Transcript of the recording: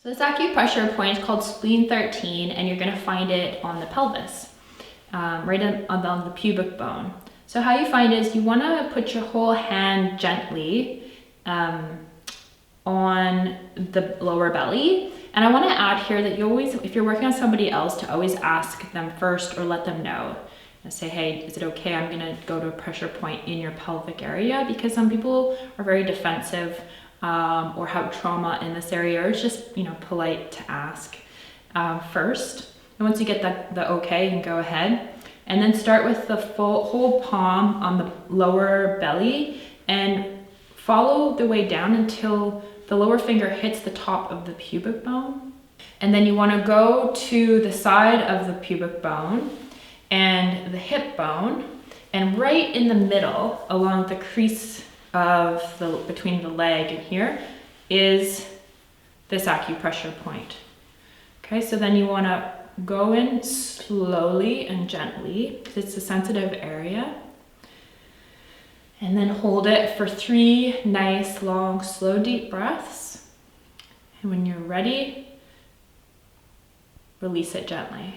So this acupressure point is called spleen 13, and you're gonna find it on the pelvis, right on the pubic bone. So how you find it is you wanna put your whole hand gently on the lower belly. And I wanna add here that you always, if you're working on somebody else, to always ask them first or let them know. And say, hey, is it okay? I'm gonna go to a pressure point in your pelvic area, because some people are very defensive or have trauma in this area, or it's just, you know, polite to ask first. And once you get the okay, you can go ahead. And then start with the whole palm on the lower belly and follow the way down until the lower finger hits the top of the pubic bone. And then you want to go to the side of the pubic bone and the hip bone, and right in the middle along the crease of between the leg and here is this acupressure point. Okay, so then you want to go in slowly and gently because it's a sensitive area. And then hold it for 3 nice, long, slow, deep breaths. And when you're ready, release it gently.